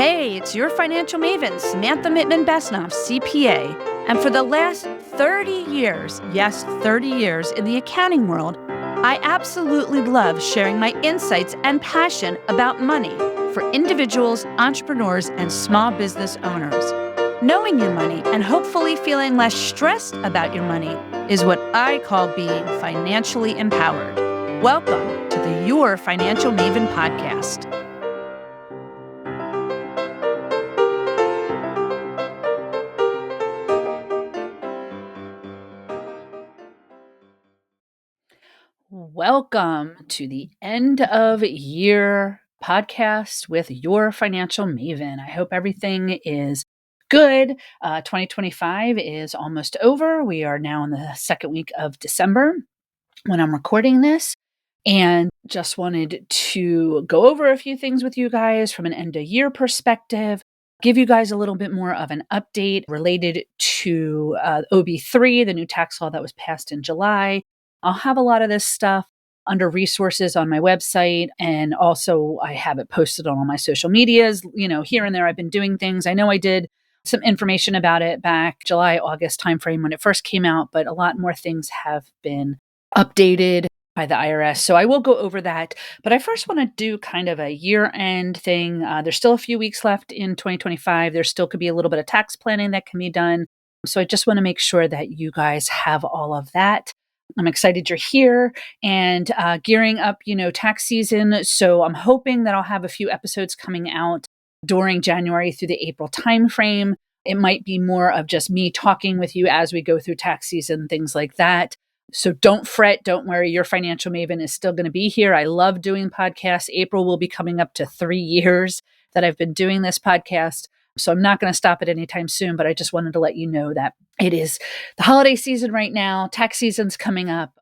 Hey, it's your financial maven, Samantha Mittman-Besnoff, CPA. And for the last 30 years, yes, 30 years in the accounting world, I absolutely love sharing my insights and passion about money for individuals, entrepreneurs, and small business owners. Knowing your money and hopefully feeling less stressed about your money is what I call being financially empowered. Welcome to the Your Financial Maven podcast. Welcome to the end of year podcast with Your Financial Maven. I hope everything is good. 2025 is almost over. We are now in the second week of December when I'm recording this, and just wanted to go over a few things with you guys from an end of year perspective, give you guys a little bit more of an update related to OB3, the new tax law that was passed in July. I'll have a lot of this stuff under resources on my website, and also I have it posted on all my social medias. Here and there I've been doing things. I know I did some information about it back July, August timeframe when it first came out, but a lot more things have been updated by the IRS. So I will go over that. But I first want to do kind of a year-end thing. There's still a few weeks left in 2025. There still could be a little bit of tax planning that can be done. So I just want to make sure that you guys have all of that. I'm excited you're here and gearing up, tax season. So I'm hoping that I'll have a few episodes coming out during January through the April timeframe. It might be more of just me talking with you as we go through tax season, things like that. So don't fret, don't worry. Your Financial Maven is still going to be here. I love doing podcasts. April will be coming up to 3 years that I've been doing this podcast. So I'm not going to stop it anytime soon, but I just wanted to let you know that it is the holiday season right now. Tax season's coming up.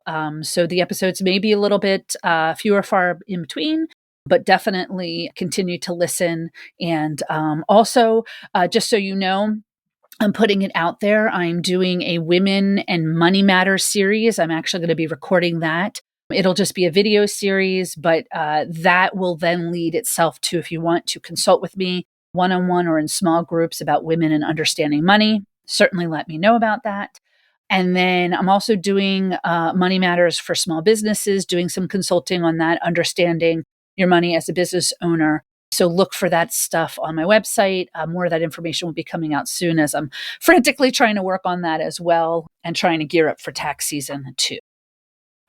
So the episodes may be a little bit few or far in between, but definitely continue to listen. And also, just so you know, I'm putting it out there. I'm doing a Women and Money Matters series. I'm actually going to be recording that. It'll just be a video series, but that will then lead itself to, if you want to consult with me one-on-one or in small groups about women and understanding money, certainly let me know about that. And then I'm also doing Money Matters for small businesses, doing some consulting on that, understanding your money as a business owner. So look for that stuff on my website. More of that information will be coming out soon as I'm frantically trying to work on that as well and trying to gear up for tax season too.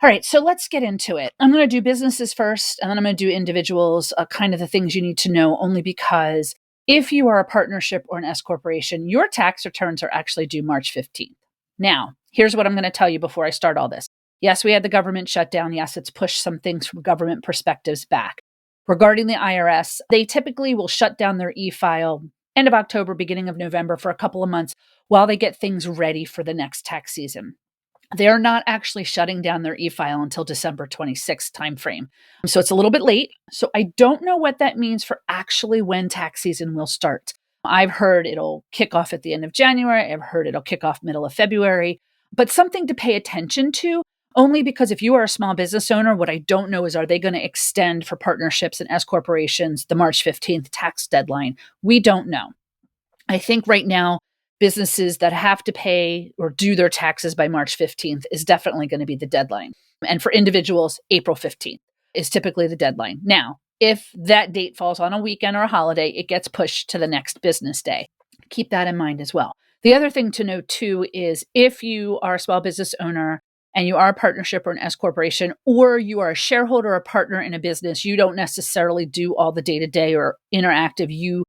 All right, so let's get into it. I'm going to do businesses first, and then I'm going to do individuals, kind of the things you need to know, only because if you are a partnership or an S corporation, your tax returns are actually due March 15th. Now, here's what I'm going to tell you before I start all this. Yes, we had the government shutdown. Yes, it's pushed some things from government perspectives back. Regarding the IRS, they typically will shut down their e-file end of October, beginning of November for a couple of months while they get things ready for the next tax season. They're not actually shutting down their e-file until December 26th timeframe. So it's a little bit late. So I don't know what that means for actually when tax season will start. I've heard it'll kick off at the end of January. I've heard it'll kick off middle of February, but something to pay attention to. Only because if you are a small business owner, what I don't know is, are they going to extend for partnerships and S corporations the March 15th tax deadline? We don't know. I think right now, businesses that have to pay or do their taxes by March 15th is definitely going to be the deadline. And for individuals, April 15th is typically the deadline. Now, if that date falls on a weekend or a holiday, it gets pushed to the next business day. Keep that in mind as well. The other thing to note too is if you are a small business owner and you are a partnership or an S corporation, or you are a shareholder or partner in a business, you don't necessarily do all the day-to-day or interactive. You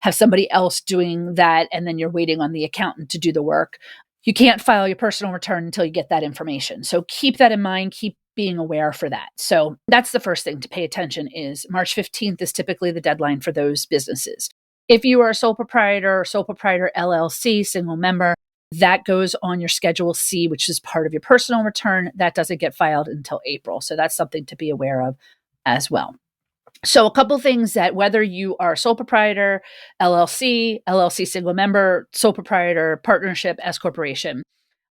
have somebody else doing that, and then you're waiting on the accountant to do the work. You can't file your personal return until you get that information. So keep that in mind, keep being aware for that. So that's the first thing to pay attention is March 15th is typically the deadline for those businesses. If you are a sole proprietor LLC, single member, that goes on your Schedule C, which is part of your personal return. That doesn't get filed until April. So that's something to be aware of as well. So a couple things that whether you are sole proprietor, LLC single member, sole proprietor, partnership, S corporation,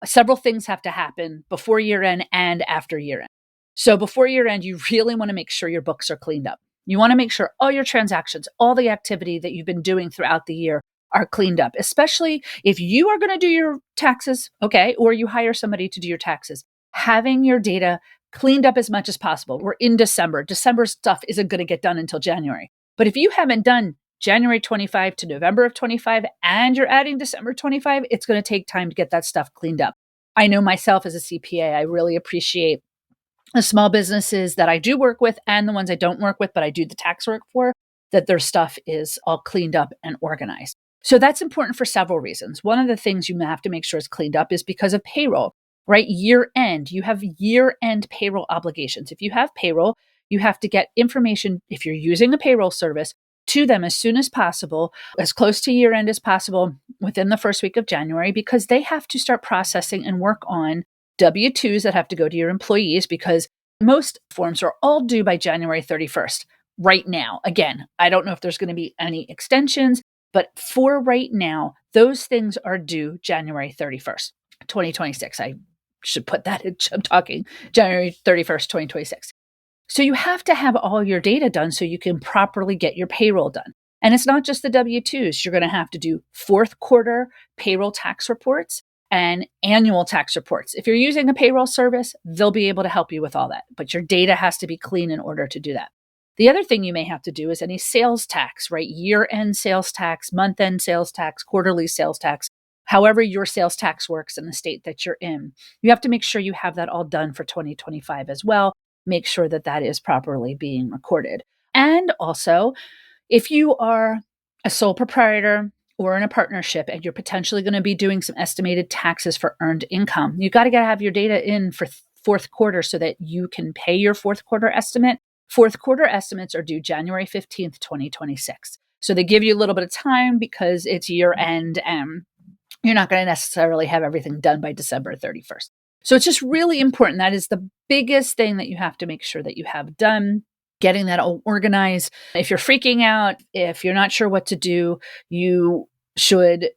several things have to happen before year end and after year end. So before year end, you really want to make sure your books are cleaned up. You want to make sure all your transactions, all the activity that you've been doing throughout the year are cleaned up, especially if you are going to do your taxes, okay, or you hire somebody to do your taxes. Having your data cleaned up as much as possible. We're in December. December stuff isn't going to get done until January. But if you haven't done January 25 to November of 25 and you're adding December 25, it's going to take time to get that stuff cleaned up. I know myself as a CPA, I really appreciate the small businesses that I do work with and the ones I don't work with, but I do the tax work for, that their stuff is all cleaned up and organized. So that's important for several reasons. One of the things you have to make sure is cleaned up is because of payroll, right? Year end, you have year end payroll obligations. If you have payroll, you have to get information, if you're using a payroll service, to them as soon as possible, as close to year end as possible within the first week of January, because they have to start processing and work on W-2s that have to go to your employees, because most forms are all due by January 31st right now. Again, I don't know if there's going to be any extensions, but for right now, those things are due January 31st, 2026. I should put that in, I'm talking January 31st, 2026. So you have to have all your data done so you can properly get your payroll done. And it's not just the W-2s. You're going to have to do fourth quarter payroll tax reports and annual tax reports. If you're using a payroll service, they'll be able to help you with all that. But your data has to be clean in order to do that. The other thing you may have to do is any sales tax, right? Year-end sales tax, month-end sales tax, quarterly sales tax, however your sales tax works in the state that you're in. You have to make sure you have that all done for 2025 as well. Make sure that that is properly being recorded. And also, if you are a sole proprietor or in a partnership and you're potentially going to be doing some estimated taxes for earned income, you got to have your data in for fourth quarter so that you can pay your fourth quarter estimate. Fourth quarter estimates are due January 15th, 2026. So they give you a little bit of time because it's year end and you're not going to necessarily have everything done by December 31st. So it's just really important. That is the biggest thing that you have to make sure that you have done, getting that all organized. If you're freaking out, if you're not sure what to do, you should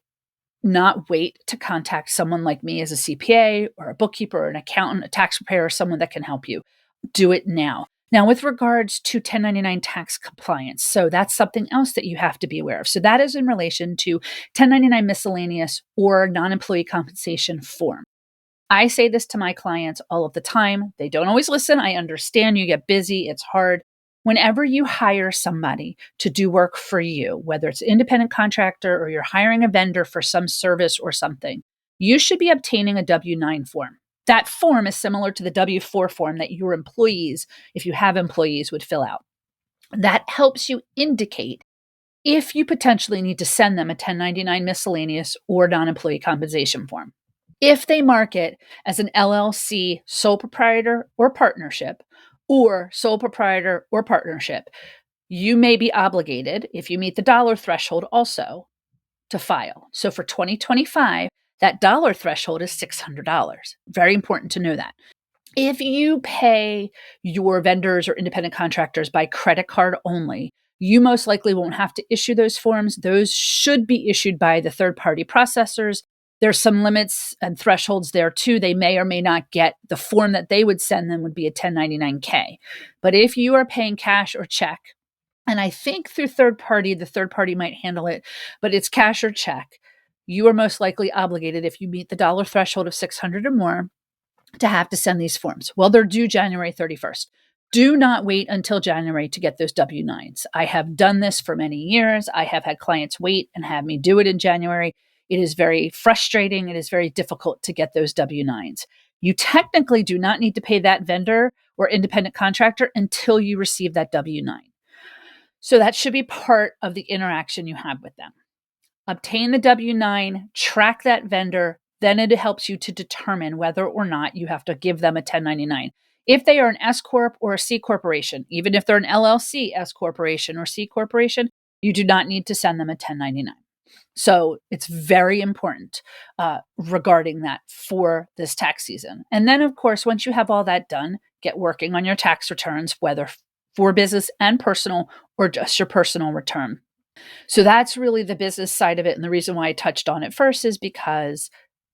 not wait to contact someone like me as a CPA or a bookkeeper or an accountant, a tax preparer, someone that can help you. Do it now. Now, with regards to 1099 tax compliance, so that's something else that you have to be aware of. So that is in relation to 1099 miscellaneous or non-employee compensation form. I say this to my clients all of the time. They don't always listen. I understand you get busy. It's hard. Whenever you hire somebody to do work for you, whether it's an independent contractor or you're hiring a vendor for some service or something, you should be obtaining a W-9 form. That form is similar to the W-4 form that your employees, if you have employees, would fill out. That helps you indicate if you potentially need to send them a 1099 miscellaneous or non-employee compensation form. If they mark it as an LLC, sole proprietor or partnership, or sole proprietor or partnership, you may be obligated, if you meet the dollar threshold also, to file. So for 2025, that dollar threshold is $600. Very important to know that. If you pay your vendors or independent contractors by credit card only, you most likely won't have to issue those forms. Those should be issued by the third-party processors. There's some limits and thresholds there too. They may or may not get the form that they would send them would be a 1099K. But if you are paying cash or check, and I think through third party, the third party might handle it, but it's cash or check, you are most likely obligated if you meet the dollar threshold of 600 or more to have to send these forms. Well, they're due January 31st. Do not wait until January to get those W-9s. I have done this for many years. I have had clients wait and have me do it in January. It is very frustrating. It is very difficult to get those W-9s. You technically do not need to pay that vendor or independent contractor until you receive that W-9. So that should be part of the interaction you have with them. Obtain the W-9, track that vendor, then it helps you to determine whether or not you have to give them a 1099. If they are an S Corp or a C Corporation, even if they're an LLC, S Corporation or C Corporation, you do not need to send them a 1099. So it's very important regarding that for this tax season. And then, of course, once you have all that done, get working on your tax returns, whether for business and personal or just your personal return. So that's really the business side of it. And the reason why I touched on it first is because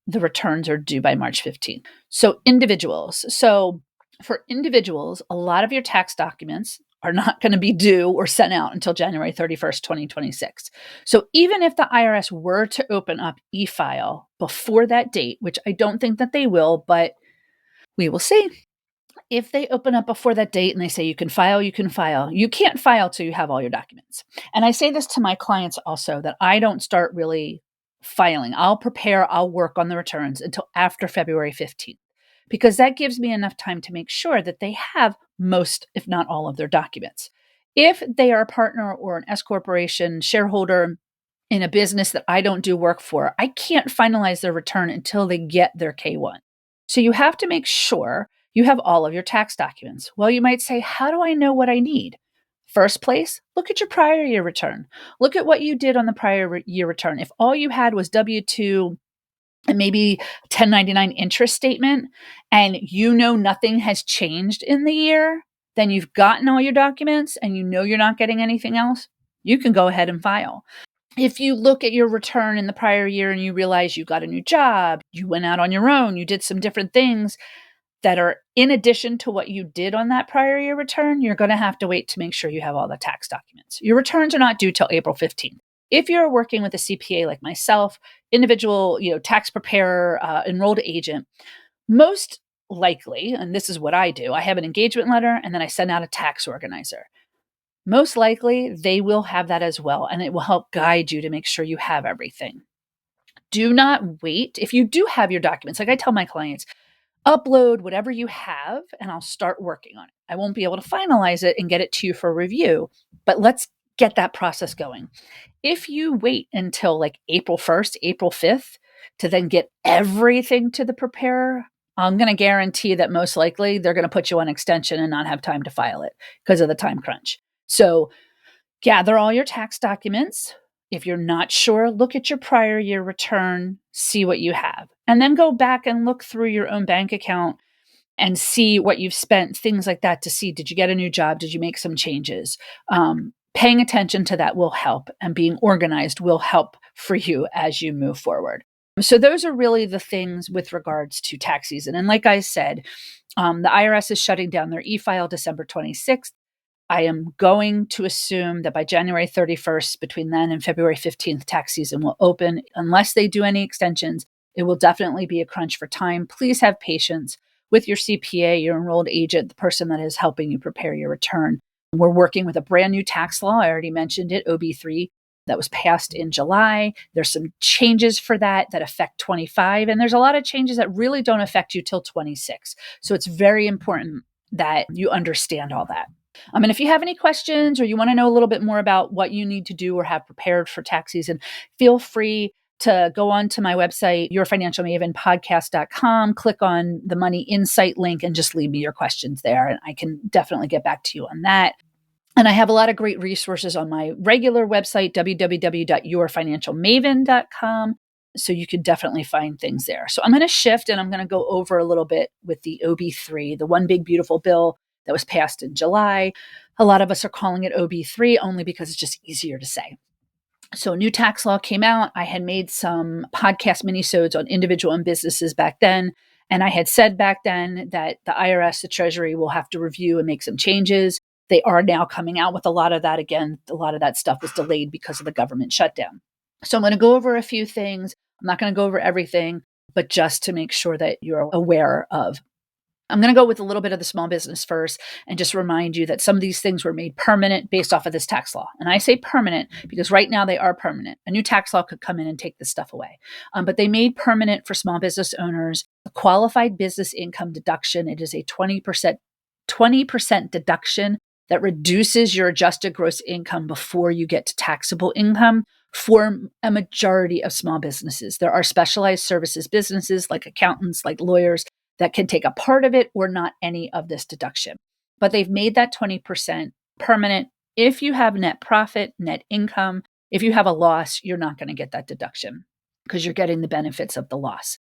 the returns are due by March 15th. So individuals. So for individuals, a lot of your tax documents are not going to be due or sent out until January 31st, 2026. So even if the IRS were to open up e-file before that date, which I don't think that they will, but we will see. If they open up before that date and they say you can file, you can file. You can't file till you have all your documents. And I say this to my clients also, that I don't start really filing. I'll work on the returns until after February 15th, because that gives me enough time to make sure that they have most, if not all, of their documents. If they are a partner or an S corporation shareholder in a business that I don't do work for, I can't finalize their return until they get their K-1. So you have to make sure you have all of your tax documents. Well, you might say, how do I know what I need? First place, look at your prior year return. Look at what you did on the prior year return. If all you had was W-2 and maybe 1099 interest statement, and you know nothing has changed in the year, then you've gotten all your documents and you know you're not getting anything else, you can go ahead and file. If you look at your return in the prior year and you realize you got a new job, you went out on your own, you did some different things that are in addition to what you did on that prior year return, you're going to have to wait to make sure you have all the tax documents. Your returns are not due till April 15th. If you're working with a CPA like myself, individual, tax preparer, enrolled agent, most likely, and this is what I do, I have an engagement letter and then I send out a tax organizer. Most likely, they will have that as well, and it will help guide you to make sure you have everything. Do not wait. If you do have your documents, like I tell my clients, upload whatever you have and I'll start working on it. I won't be able to finalize it and get it to you for review, but let's get that process going. If you wait until like April 1st, April 5th to then get everything to the preparer, I'm going to guarantee that most likely they're going to put you on extension and not have time to file it because of the time crunch. So gather all your tax documents. If you're not sure, look at your prior year return, see what you have, and then go back and look through your own bank account and see what you've spent, things like that, to see, did you get a new job? Did you make some changes? Paying attention to that will help, and being organized will help for you as you move forward. So those are really the things with regards to tax season. And like I said, the IRS is shutting down their e-file December 26th. I am going to assume that by January 31st, between then and February 15th, tax season will open. Unless they do any extensions, it will definitely be a crunch for time. Please have patience with your CPA, your enrolled agent, the person that is helping you prepare your return. We're working with a brand new tax law. I already mentioned it, OB3, that was passed in July. There's some changes for that affect 25, and there's a lot of changes that really don't affect you till 26. So it's very important that you understand all that. And if you have any questions or you want to know a little bit more about what you need to do or have prepared for tax season, feel free to go on to my website, yourfinancialmavenpodcast.com, click on the Money Insight link and just leave me your questions there. And I can definitely get back to you on that. And I have a lot of great resources on my regular website, www.yourfinancialmaven.com. So you can definitely find things there. So I'm going to shift and I'm going to go over a little bit with the OB3, the one big beautiful bill that was passed in July. A lot of us are calling it OB3 only because it's just easier to say. So a new tax law came out. I had made some podcast minisodes on individual and businesses back then. And I had said back then that the IRS, the Treasury, will have to review and make some changes. They are now coming out with a lot of that. Again, a lot of that stuff was delayed because of the government shutdown. So I'm going to go over a few things. I'm not going to go over everything, but just to make sure that you're aware of. I'm going to go with a little bit of the small business first and just remind you that some of these things were made permanent based off of this tax law. And I say permanent because right now they are permanent. A new tax law could come in and take this stuff away. But they made permanent for small business owners a qualified business income deduction. It is a 20% deduction that reduces your adjusted gross income before you get to taxable income for a majority of small businesses. There are specialized services businesses like accountants, like lawyers, that can take a part of it or not any of this deduction. But they've made that 20% permanent. If you have net profit, net income, if you have a loss, you're not going to get that deduction because you're getting the benefits of the loss.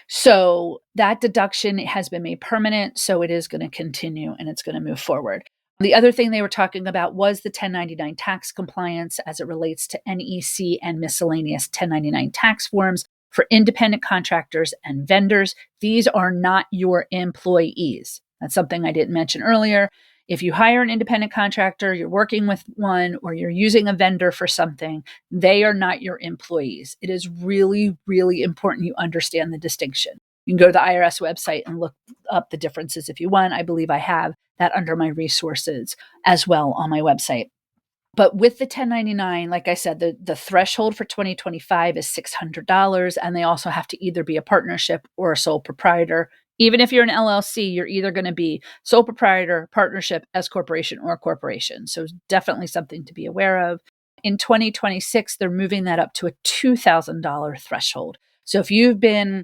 So that deduction has been made permanent. So it is going to continue and it's going to move forward. The other thing they were talking about was the 1099 tax compliance as it relates to NEC and miscellaneous 1099 tax forms for independent contractors and vendors. These are not your employees. That's something I didn't mention earlier. If you hire an independent contractor, you're working with one, or you're using a vendor for something, they are not your employees. It is really, really important you understand the distinction. You can go to the IRS website and look up the differences if you want. I believe I have that under my resources as well on my website. But with the 1099, like I said, the threshold for 2025 is $600. And they also have to either be a partnership or a sole proprietor. Even if you're an LLC, you're either going to be sole proprietor, partnership, S corporation, or corporation. So it's definitely something to be aware of. In 2026, they're moving that up to a $2,000 threshold. So if you've been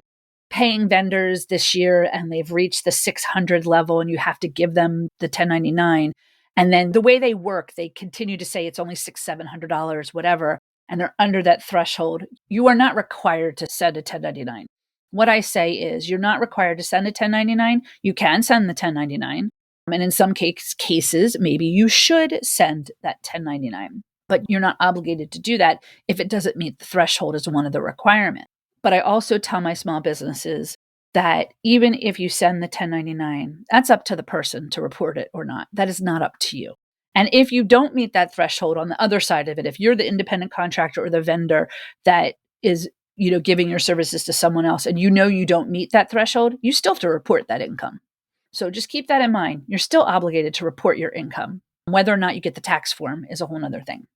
paying vendors this year and they've reached the 600 level and you have to give them the 1099, and then the way they work, they continue to say it's only $700, whatever, and they're under that threshold, you are not required to send a 1099. What I say is you're not required to send a 1099. You can send the 1099. And in some cases, maybe you should send that 1099, but you're not obligated to do that if it doesn't meet the threshold as one of the requirements. But I also tell my small businesses that even if you send the 1099, that's up to the person to report it or not. That is not up to you. And if you don't meet that threshold on the other side of it, if you're the independent contractor or the vendor that is, giving your services to someone else and you don't meet that threshold, you still have to report that income. So just keep that in mind. You're still obligated to report your income. Whether or not you get the tax form is a whole other thing.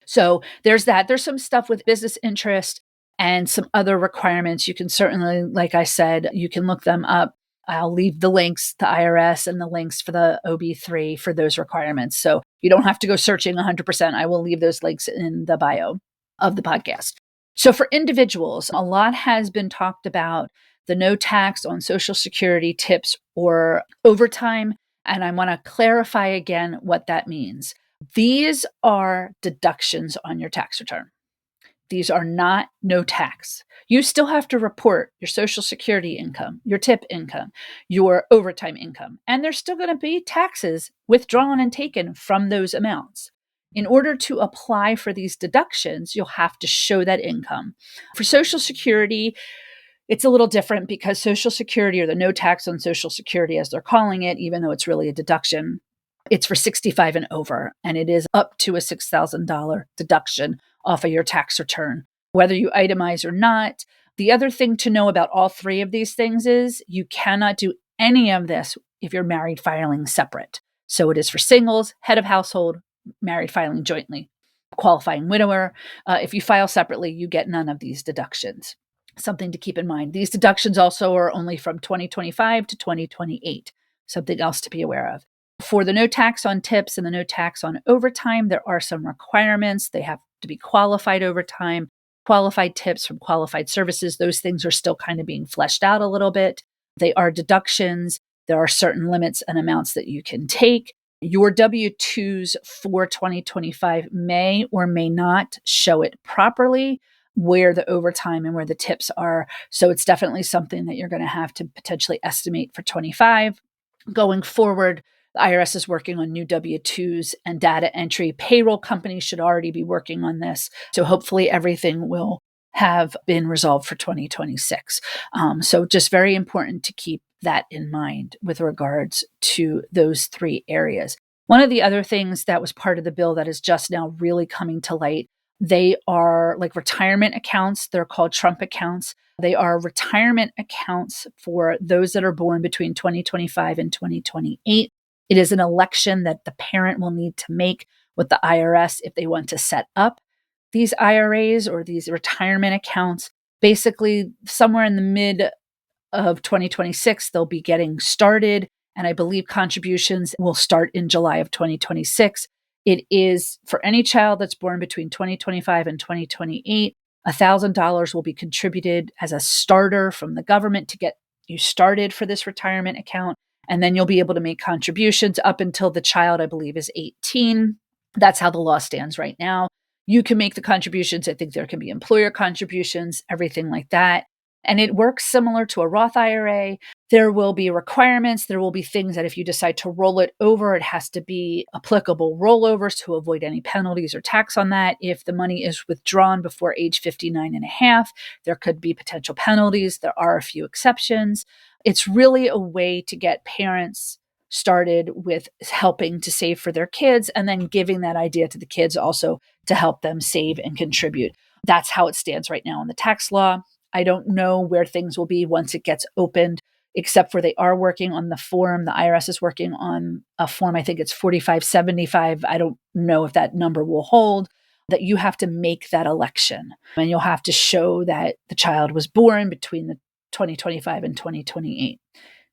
So there's that. There's some stuff with business interest and some other requirements. You can certainly, like I said, you can look them up. I'll leave the links, the IRS and the links for the OB3 for those requirements. So you don't have to go searching 100%. I will leave those links in the bio of the podcast. So for individuals, a lot has been talked about the no tax on Social Security tips or overtime. And I want to clarify again what that means. These are deductions on your tax return. These are not no tax. You still have to report your Social Security income, your tip income, your overtime income, and there's still going to be taxes withdrawn and taken from those amounts. In order to apply for these deductions, you'll have to show that income. For Social Security, it's a little different because Social Security, or the no tax on Social Security as they're calling it, even though it's really a deduction, it's for 65 and over, and it is up to a $6,000 deduction off of your tax return, whether you itemize or not. The other thing to know about all three of these things is you cannot do any of this if you're married filing separate. So it is for singles, head of household, married filing jointly, qualifying widower. If you file separately, you get none of these deductions. Something to keep in mind. These deductions also are only from 2025 to 2028. Something else to be aware of. For the no tax on tips and the no tax on overtime, there are some requirements. They have to be qualified overtime, qualified tips from qualified services. Those things are still kind of being fleshed out a little bit. They are deductions. There are certain limits and amounts that you can take. Your W-2s for 2025 may or may not show it properly, where the overtime and where the tips are. So it's definitely something that you're going to have to potentially estimate for 25. Going forward, the IRS is working on new W-2s and data entry. Payroll companies should already be working on this. So hopefully everything will have been resolved for 2026. So just very important to keep that in mind with regards to those three areas. One of the other things that was part of the bill that is just now really coming to light, they are like retirement accounts. They're called Trump accounts. They are retirement accounts for those that are born between 2025 and 2028. It is an election that the parent will need to make with the IRS if they want to set up these IRAs or these retirement accounts. Basically, somewhere in the mid of 2026, they'll be getting started. And I believe contributions will start in July of 2026. It is for any child that's born between 2025 and 2028, $1,000 will be contributed as a starter from the government to get you started for this retirement account. And then you'll be able to make contributions up until the child, I believe, is 18. That's how the law stands right now. You can make the contributions. I think there can be employer contributions, everything like that. And it works similar to a Roth IRA. There will be requirements. There will be things that if you decide to roll it over, it has to be applicable rollovers to avoid any penalties or tax on that. If the money is withdrawn before age 59 and a half, there could be potential penalties. There are a few exceptions. It's really a way to get parents started with helping to save for their kids and then giving that idea to the kids also to help them save and contribute. That's how it stands right now in the tax law. I don't know where things will be once it gets opened, except for they are working on the form. The IRS is working on a form. I think it's 4575. I don't know if that number will hold, that you have to make that election. And you'll have to show that the child was born between the 2025 and 2028.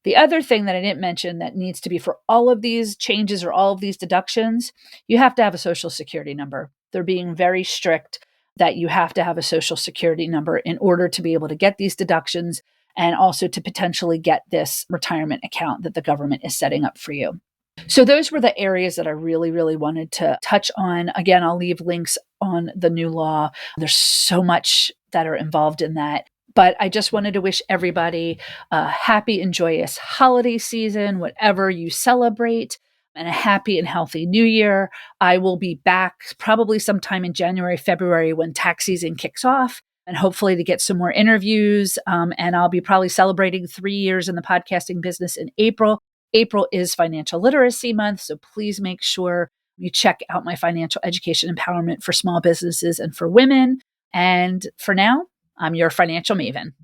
The other thing that I didn't mention that needs to be for all of these changes or all of these deductions, you have to have a social security number. They're being very strict that you have to have a social security number in order to be able to get these deductions and also to potentially get this retirement account that the government is setting up for you. So those were the areas that I really, really wanted to touch on. Again, I'll leave links on the new law. There's so much that are involved in that. But I just wanted to wish everybody a happy and joyous holiday season, whatever you celebrate, and a happy and healthy new year. I will be back probably sometime in January, February when tax season kicks off, and hopefully to get some more interviews. And I'll be probably celebrating 3 years in the podcasting business in April. April is Financial Literacy Month, so please make sure you check out my financial education empowerment for small businesses and for women. And for now, I'm your financial maven.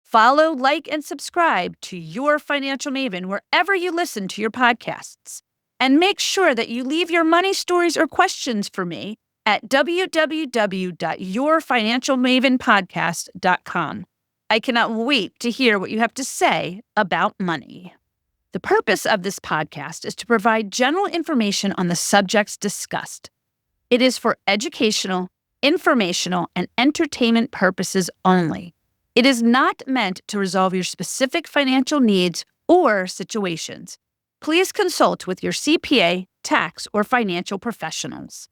Follow, like, and subscribe to Your Financial Maven wherever you listen to your podcasts. And make sure that you leave your money stories or questions for me at www.yourfinancialmavenpodcast.com. I cannot wait to hear what you have to say about money. The purpose of this podcast is to provide general information on the subjects discussed. It is for educational, informational, and entertainment purposes only. It is not meant to resolve your specific financial needs or situations. Please consult with your CPA, tax, or financial professionals.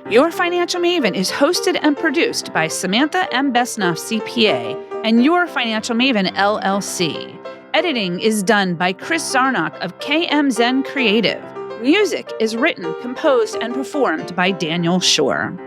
Your Financial Maven is hosted and produced by Samantha M. Besnoff, CPA, and Your Financial Maven, LLC. Editing is done by Chris Zarnock of KM Zen Creative. Music is written, composed, and performed by Daniel Shore.